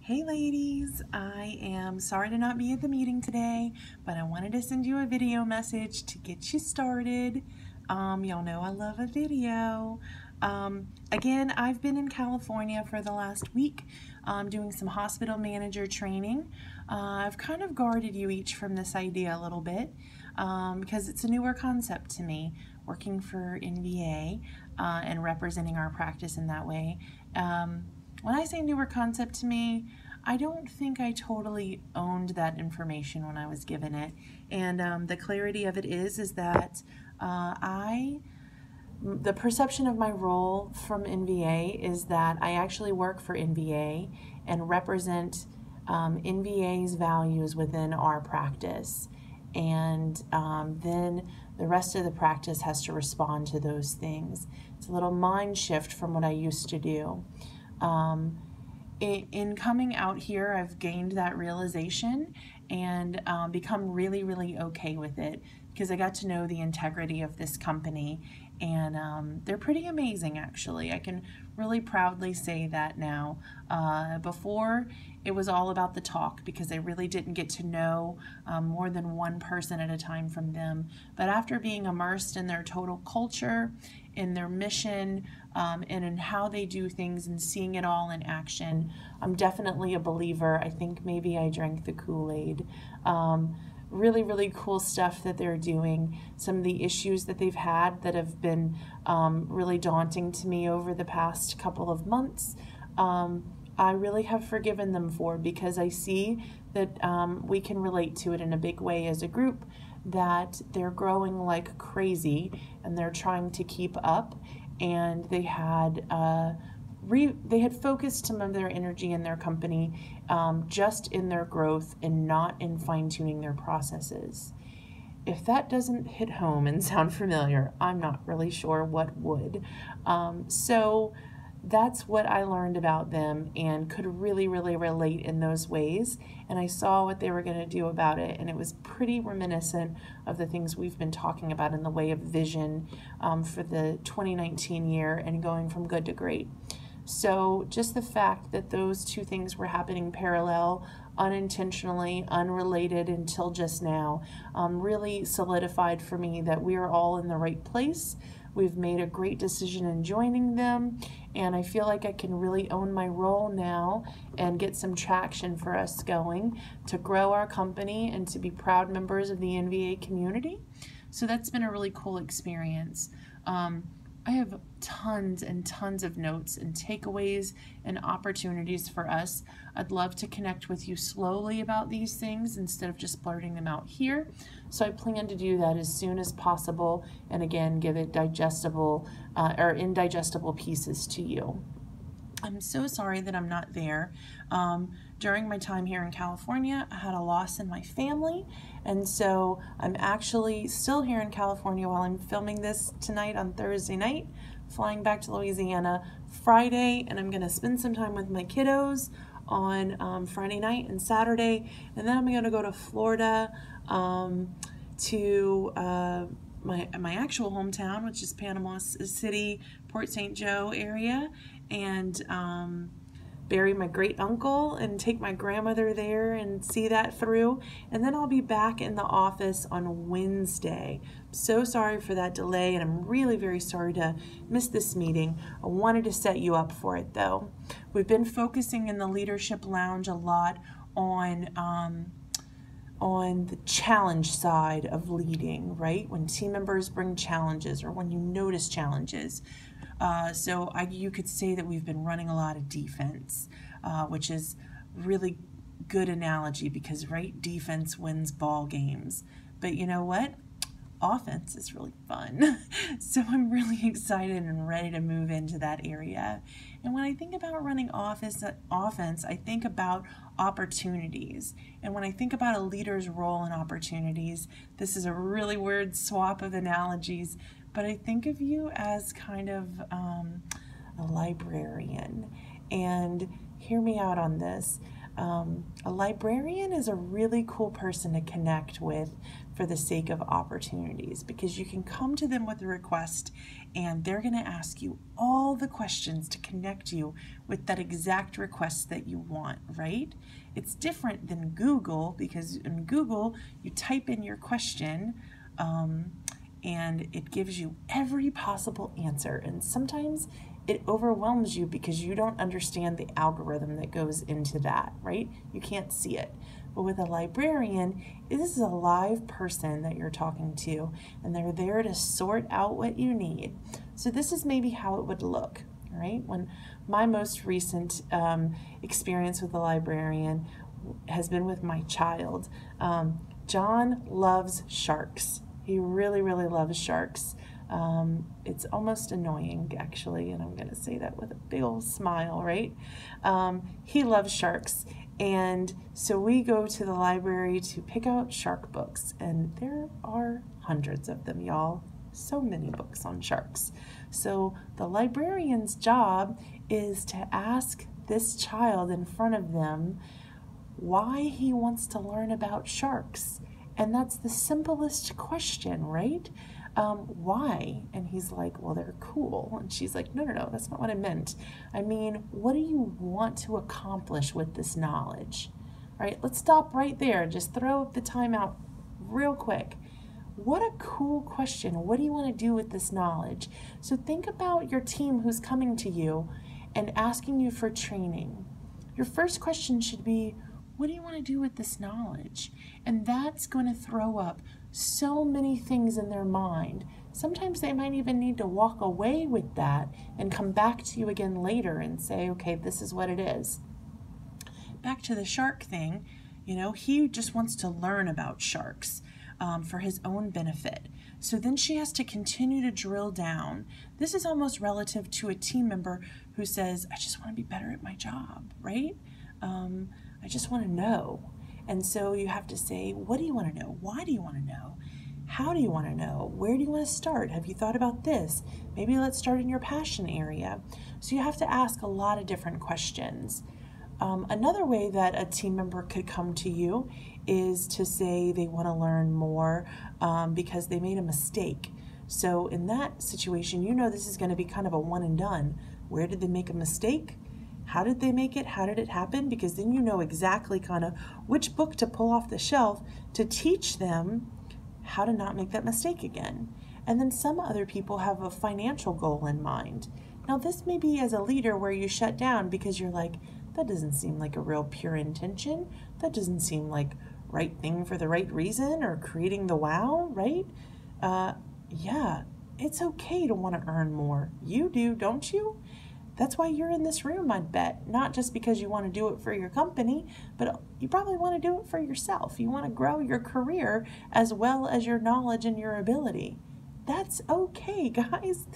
Hey ladies, I am sorry to not be at the meeting today, but I wanted to send you a video message to get you started. Y'all know I love a video. Again, I've been in California for the last week doing some hospital manager training. I've kind of guarded you each from this idea a little bit because it's a newer concept to me, working for NVA and representing our practice in that way. When I say newer concept to me, I don't think I totally owned that information when I was given it. And the clarity of it is that the perception of my role from NVA is that I actually work for NVA and represent NVA's values within our practice. And then the rest of the practice has to respond to those things. It's a little mind shift from what I used to do. In coming out here, I've gained that realization and become really, really okay with it because I got to know the integrity of this company, and they're pretty amazing, actually. I can really proudly say that now. Before, it was all about the talk because I really didn't get to know more than one person at a time from them. But after being immersed in their total culture, in their mission, and in how they do things and seeing it all in action, I'm definitely a believer. I think maybe I drank the Kool-Aid. Really, really cool stuff that they're doing. Some of the issues that they've had that have been really daunting to me over the past couple of months, I really have forgiven them for, because I see that we can relate to it in a big way as a group, that they're growing like crazy and they're trying to keep up, and they had focused some of their energy in their company just in their growth and not in fine-tuning their processes. If that doesn't hit home and sound familiar, I'm not really sure what would. So that's what I learned about them and could really, really relate in those ways. And I saw what they were going to do about it, and it was pretty reminiscent of the things we've been talking about in the way of vision for the 2019 year and going from good to great. So just the fact that those two things were happening parallel, unintentionally, unrelated until just now, really solidified for me that we are all in the right place. We've made a great decision in joining them, and I feel like I can really own my role now and get some traction for us going to grow our company and to be proud members of the NVA community. So that's been a really cool experience. I have tons and tons of notes and takeaways and opportunities for us. I'd love to connect with you slowly about these things instead of just blurting them out here. So I plan to do that as soon as possible, and again, give it digestible or indigestible pieces to you. I'm so sorry that I'm not there. During my time here in California, I had a loss in my family, and so I'm actually still here in California while I'm filming this tonight on Thursday night, flying back to Louisiana Friday, and I'm going to spend some time with my kiddos on Friday night and Saturday, and then I'm going to go to Florida to my actual hometown, which is Panama City, Port St. Joe area, and bury my great uncle and take my grandmother there and see that through. And then I'll be back in the office on Wednesday. So sorry for that delay, and I'm really very sorry to miss this meeting. I wanted to set you up for it though. We've been focusing in the Leadership Lounge a lot on the challenge side of leading, right? When team members bring challenges or when you notice challenges. So you could say that we've been running a lot of defense, which is really good analogy because, right, defense wins ball games. But you know what? Offense is really fun. So I'm really excited and ready to move into that area. And when I think about running offense, I think about opportunities. And when I think about a leader's role in opportunities, this is a really weird swap of analogies, but I think of you as kind of a librarian. And hear me out on this. A librarian is a really cool person to connect with for the sake of opportunities, because you can come to them with a request and they're going to ask you all the questions to connect you with that exact request that you want, right? It's different than Google, because in Google you type in your question and it gives you every possible answer, and sometimes it overwhelms you because you don't understand the algorithm that goes into that, right? You can't see it. But with a librarian, this is a live person that you're talking to, and they're there to sort out what you need. So this is maybe how it would look, right? When my most recent experience with a librarian has been with my child. John loves sharks. He really, really loves sharks. It's almost annoying, actually, and I'm going to say that with a big old smile, right? He loves sharks, and so we go to the library to pick out shark books, and there are hundreds of them, y'all. So many books on sharks. So the librarian's job is to ask this child in front of them why he wants to learn about sharks. And that's the simplest question, right? Why? And he's like, well, they're cool. And she's like, no, that's not what I meant. I mean, what do you want to accomplish with this knowledge? Right? Let's stop right there. Just throw up the timeout real quick. What a cool question. What do you want to do with this knowledge? So think about your team who's coming to you and asking you for training. Your first question should be, what do you want to do with this knowledge? And that's going to throw up so many things in their mind. Sometimes they might even need to walk away with that and come back to you again later and say, okay, this is what it is. Back to the shark thing, he just wants to learn about sharks for his own benefit. So then she has to continue to drill down. This is almost relative to a team member who says, I just want to be better at my job, right? I just want to know. And so you have to say, what do you want to know? Why do you want to know? How do you want to know? Where do you want to start? Have you thought about this? Maybe let's start in your passion area. So you have to ask a lot of different questions. Another way that a team member could come to you is to say they want to learn more because they made a mistake. So in that situation, this is going to be kind of a one and done. Where did they make a mistake? How did they make it? How did it happen? Because then you know exactly kind of which book to pull off the shelf to teach them how to not make that mistake again. And then some other people have a financial goal in mind. Now this may be as a leader where you shut down because you're like, that doesn't seem like a real pure intention. That doesn't seem like right thing for the right reason or creating the wow, right? Yeah, it's okay to want to earn more. You do, don't you? That's why you're in this room, I'd bet. Not just because you want to do it for your company, but you probably want to do it for yourself. You want to grow your career as well as your knowledge and your ability. That's okay, guys.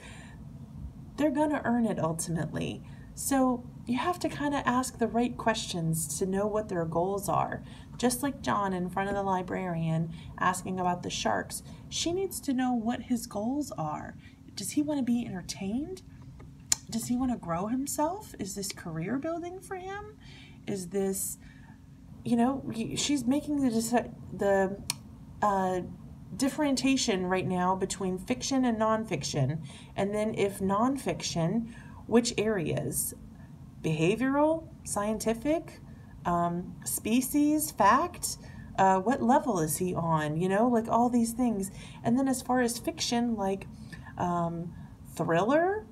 They're going to earn it ultimately. So you have to kind of ask the right questions to know what their goals are. Just like John in front of the librarian asking about the sharks, she needs to know what his goals are. Does he want to be entertained? Does he want to grow himself? Is this career building for him? Is this, she's making the differentiation right now between fiction and nonfiction. And then if nonfiction, which areas? Behavioral, scientific, species, fact? What level is he on? Like all these things. And then as far as fiction, like thriller,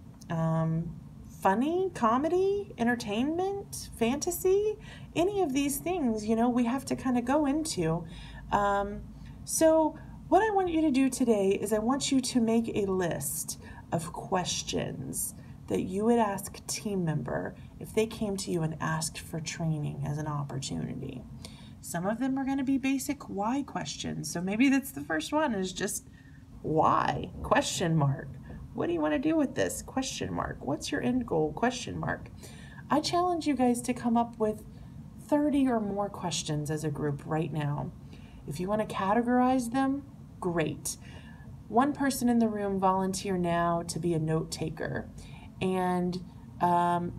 funny, comedy, entertainment, fantasy, any of these things, we have to kind of go into. So what I want you to do today is I want you to make a list of questions that you would ask a team member if they came to you and asked for training as an opportunity. Some of them are going to be basic why questions. So maybe that's the first one is just why? Question mark. What do you want to do with this? Question mark. What's your end goal? Question mark. I challenge you guys to come up with 30 or more questions as a group right now. If you want to categorize them, great. One person in the room volunteer now to be a note taker. And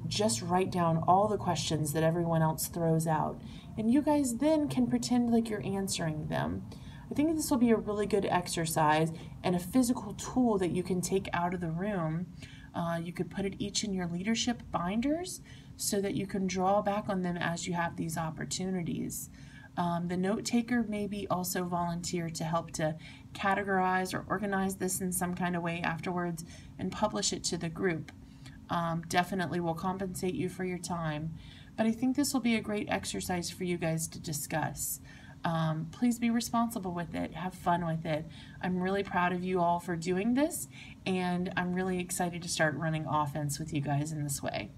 just write down all the questions that everyone else throws out. And you guys then can pretend like you're answering them. I think this will be a really good exercise and a physical tool that you can take out of the room. You could put it each in your leadership binders so that you can draw back on them as you have these opportunities. The note taker maybe also volunteer to help to categorize or organize this in some kind of way afterwards and publish it to the group. Definitely will compensate you for your time, but I think this will be a great exercise for you guys to discuss. Please be responsible with it. Have fun with it. I'm really proud of you all for doing this, and I'm really excited to start running offense with you guys in this way.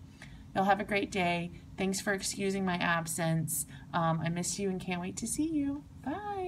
Y'all have a great day. Thanks for excusing my absence. I miss you and can't wait to see you. Bye.